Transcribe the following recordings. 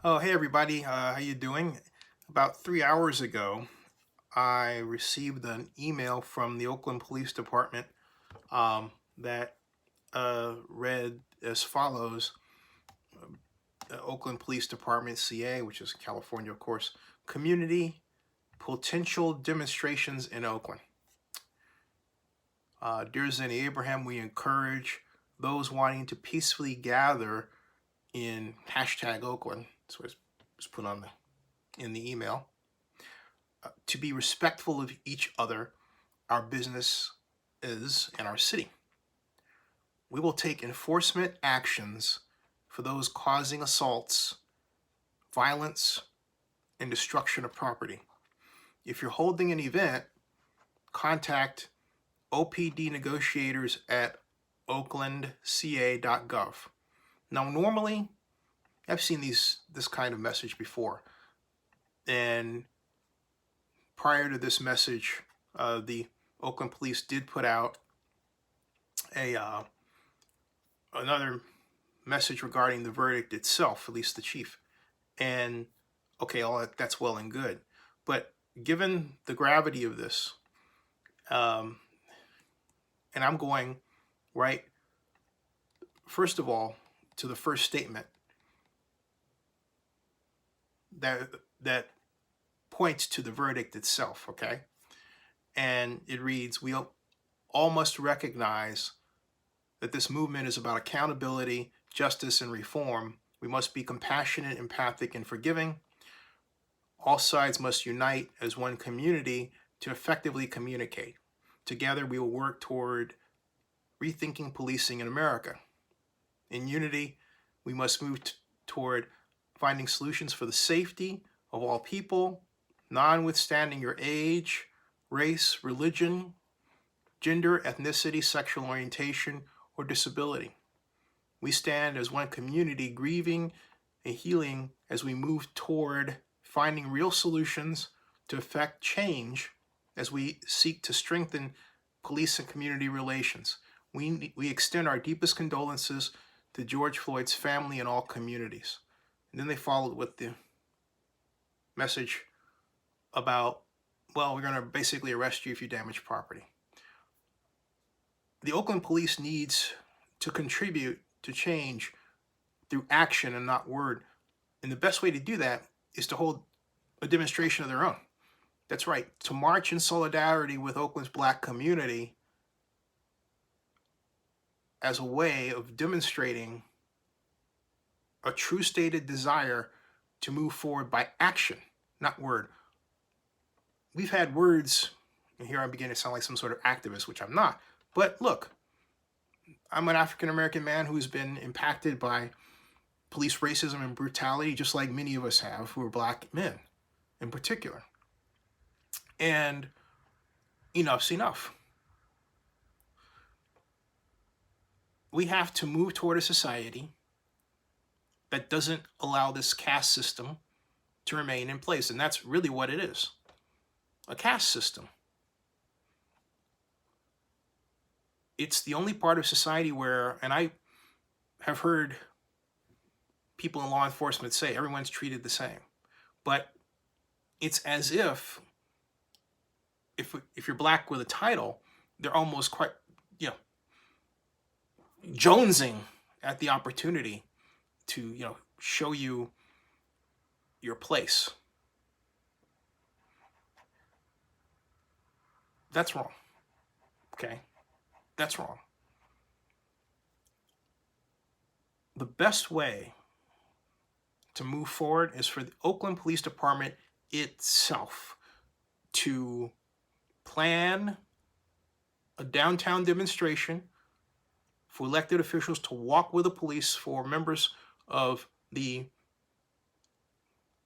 Oh, hey everybody, how you doing? About 3 hours ago, I received an email from the Oakland Police Department that read as follows. Oakland Police Department, CA, which is California, of course, community potential demonstrations in Oakland. Dear Zenny Abraham, we encourage those wanting to peacefully gather in hashtag Oakland. That's what it's put on in the email. To be respectful of each other, our business is, and our city. We will take enforcement actions for those causing assaults, violence, and destruction of property. If you're holding an event, contact OPD negotiators at oaklandca.gov. Now, normally, I've seen this kind of message before, and prior to this message, the Oakland Police did put out a another message regarding the verdict itself, at least the chief. And okay, all that's well and good, but given the gravity of this, and I'm going right first of all to the first statement that points to the verdict itself. Okay, and it reads, "We all must recognize that this movement is about accountability, justice, and reform. We must be compassionate, empathic, and forgiving. All sides must unite as one community to effectively communicate. Together, we will work toward rethinking policing in America. In unity, we must move toward finding solutions for the safety of all people, notwithstanding your age, race, religion, gender, ethnicity, sexual orientation, or disability. We stand as one community, grieving and healing as we move toward finding real solutions to effect change as we seek to strengthen police and community relations. We extend our deepest condolences to George Floyd's family and all communities." And then they followed with the message about, well, we're going to basically arrest you if you damage property. The Oakland Police needs to contribute to change through action and not word. And the best way to do that is to hold a demonstration of their own. That's right, to march in solidarity with Oakland's Black community as a way of demonstrating a true stated desire to move forward by action, not word. We've had words, and here I'm beginning to sound like some sort of activist, which I'm not. But look, I'm an African-American man who's been impacted by police racism and brutality, just like many of us have, who are Black men in particular. And enough's enough. We have to move toward a society that doesn't allow this caste system to remain in place. And that's really what it is, a caste system. It's the only part of society where, and I have heard people in law enforcement say everyone's treated the same, but it's as if you're Black with a title, they're almost quite, jonesing at the opportunity to, show you your place. That's wrong. Okay? That's wrong. The best way to move forward is for the Oakland Police Department itself to plan a downtown demonstration for elected officials to walk with the police, for members of the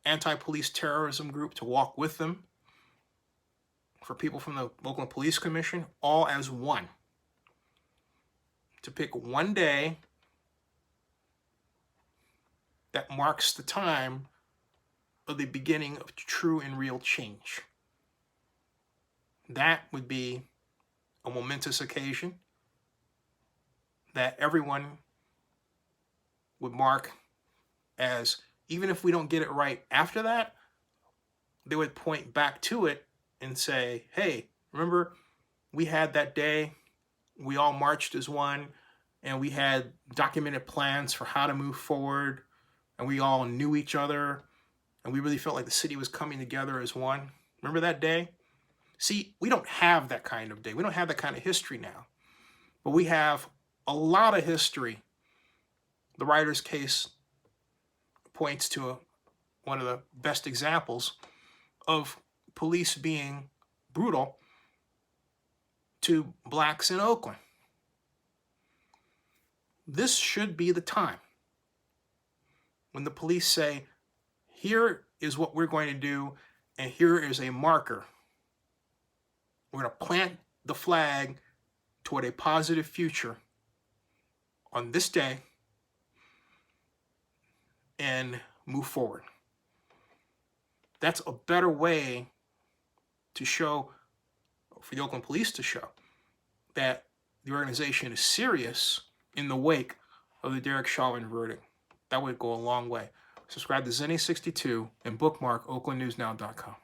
anti-police terrorism group to walk with them, for people from the Oakland Police Commission, all as one. To pick one day that marks the time of the beginning of true and real change. That would be a momentous occasion that everyone would mark as even if we don't get it right after that, they would point back to it and say, hey, remember we had that day, we all marched as one, and we had documented plans for how to move forward, and we all knew each other, and we really felt like the city was coming together as one. Remember that day? See, we don't have that kind of day. We don't have that kind of history now. But we have a lot of history. The writer's case points to one of the best examples of police being brutal to blacks in Oakland. This should be the time when the police say, here is what we're going to do, and here is a marker. We're going to plant the flag toward a positive future on this day and move forward. That's a better way to show, for the Oakland police to show, that the organization is serious in the wake of the Derek Chauvin verdict. That would go a long way. Subscribe to Zenny62 and bookmark oaklandnewsnow.com.